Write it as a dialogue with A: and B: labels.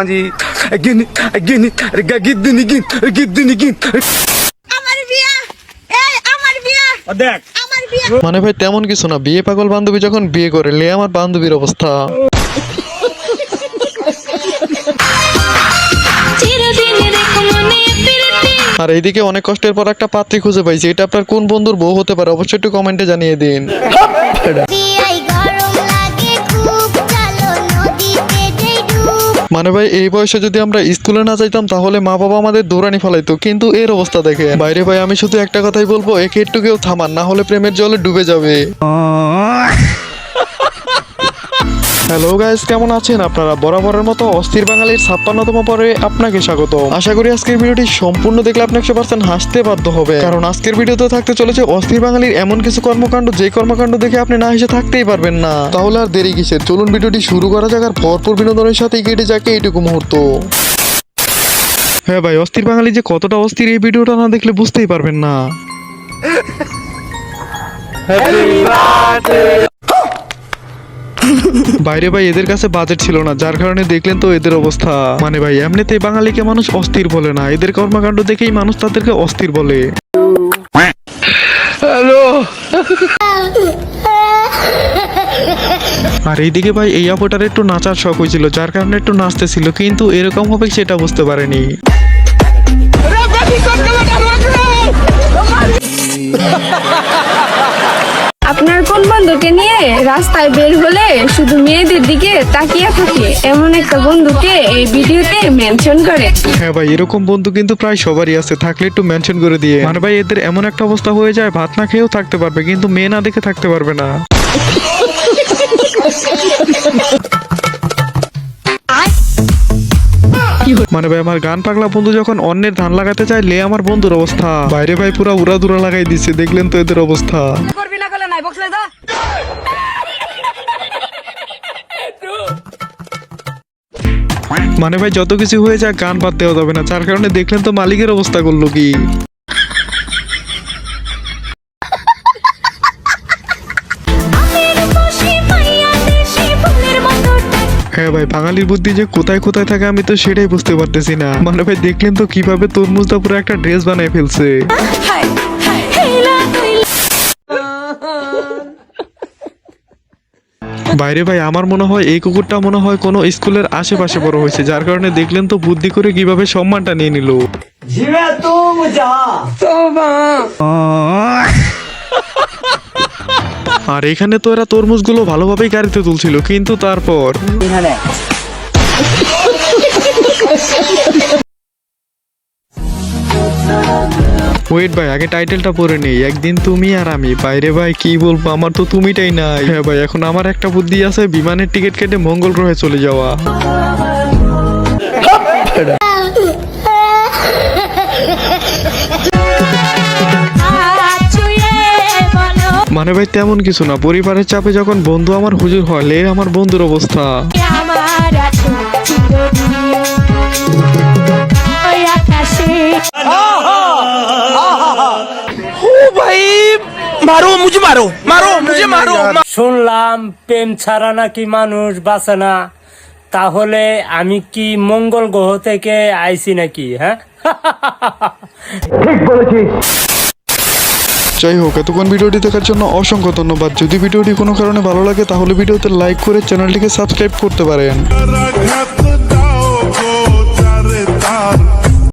A: জি গিনি গিনি গিদ্দিনি গিন গিদ্দিনি গিন
B: আমার বিয়া এই আমার বিয়া
A: দেখ
B: আমার বিয়া
C: মানে ভাই তেমন কিছু না, বিয়ে পাগল বান্ধবী যখন বিয়ে করে লে আমার বান্ধবীর অবস্থা। আর এইদিকে অনেক কষ্টের পর একটা পাত্রী খুঁজে পাইছি, এটা আপনার কোন বন্ধুর বউ হতে পারে অবশ্যই একটু কমেন্টে জানিয়ে দিন। মানে ভাই এই বয়সে যদি আমরা স্কুলে না যাইতাম তাহলে মা বাবা আমাদের দৌড়ানি ফেলাইতো, কিন্তু এর অবস্থা দেখে বাইরে। ভাই আমি শুধু একটা কথাই বলবো, একে একটু কেউ থামান, না হলে প্রেমের জলে ডুবে যাবে। হ্যালো গাইস, কেমন আছেন আপনারা? বরাবরের মতো অস্থির বাঙালির 56তম পর্বে আপনাকে স্বাগত। আশা করি আজকের ভিডিওটি সম্পূর্ণ দেখলে আপনি 100% হাসতে বাধ্য হবে, কারণ আজকের ভিডিওতে থাকতে চলেছে অস্থির বাঙালির এমন কিছু কর্মকাণ্ড, যে কর্মকাণ্ড দেখে আপনি না হেসে থাকতেই পারবেন না। তাহলে আর দেরি কিসের, চলুন ভিডিওটি শুরু করা যাক। আর ভরপুর বিনোদনের সাথেই কেটে যাকে এইটুকু মুহূর্ত। হ্যাঁ ভাই, অস্থির বাঙালি যে কতটা অস্থির এই ভিডিওটা না দেখলে বুঝতেই পারবেন না। বাইরে ভাই এদের কাছে বাজেট ছিল না, যার কারণে দেখলেন তো এদের অবস্থা। মানে ভাই এমনিতে বাঙালিকে মানুষ অস্থির বলে না, এদের কর্মকাণ্ড দেখেই মানুষ তাদেরকে অস্থির বলে। হ্যালো। আর এইদিকে ভাই এই আপুটার একটু নাচার শখ হয়েছিল, যার কারণে একটু নাচতেছিল, কিন্তু এরকম হবে সেটা বুঝতে পারেনি।
D: আপনার কোন বন্ধুকে নিয়ে রাস্তায় বের হলে শুধু মেয়েদের দিকে তাকিয়ে থাকে এমন একটা বন্ধুকে এই ভিডিওতে মেনশন করে?
C: হ্যাঁ ভাই, এরকম বন্ধু কিন্তু প্রায় সবারই আছে, থাকলে একটু মেনশন করে দিয়ে। মানে ভাই এদের এমন একটা অবস্থা হয়ে যায়, ভাত না খেয়েও থাকতে পারবে কিন্তু মেয়ে না দেখে থাকতে পারবে না। মানে ভাই আমার গান পাগলা বন্ধু যখন অন্যের ধান লাগাতে চায়, লে আমার বন্ধুর অবস্থা বাইরে ভাই পুরা উড়াদুরা লাগাই দিচ্ছে, দেখলেন তো এদের অবস্থা। মানে ভাই যত কিছু হয়ে যাক গান বাদ দেওয়া যাবে না, যার কারণে দেখলেন তো মালিকের অবস্থা করলো কি। হ্যাঁ ভাই, বাঙালির বুদ্ধি যে কোথায় কোথায় থাকে আমি তো সেটাই বুঝতে পারতেছি না। মানে ভাই দেখলেন তো কিভাবে তরমুজটা পুরো একটা ড্রেস বানায় ফেলছে। বাইরে ভাই আমার মনে হয় এই কুকুরটা মনে হয় কোনো স্কুলের আশেপাশে বড় হয়েছে, যার কারণে দেখলেন তো বুদ্ধি করে কিভাবে সম্মানটা নিয়ে নিল। আর এখানে তো এরা তরমুজগুলো ভালোভাবেই গাড়িতে তুলছিল, কিন্তু তারপর ওয়েট ভাই, আগে টাইটেলটা পড়ে নেই, একদিন তুমি আর আমি। বাইরে ভাই কি বলবো, আমার তো তুমিটাই নাই। হ্যাঁ ভাই, এখন আমার একটা বুদ্ধি আছে, বিমানের টিকিট কেটে মঙ্গল গ্রহে চলে যাওয়া। মানে ভাই তেমন কিছু না, পরিবারের চাপে যখন বন্ধু আমার হুজুর হয়, লে আমার বন্ধুর অবস্থা।
E: শুনলাম প্রেম ছাড়া নাকি মানুষ বাঁচে না, তাহলে আমি কি মঙ্গল গ্রহ থেকে আইছি নাকি? হ্যাঁ,
A: ঠিক বলেছিস।
C: যাই হোক, এতক্ষণ ভিডিওটি দেখার জন্য অসংখ্য ধন্যবাদ। যদি ভিডিওটি কোনো কারণে ভালো লাগে তাহলে ভিডিওতে লাইক করে চ্যানেলটিকে সাবস্ক্রাইব করতে পারেন।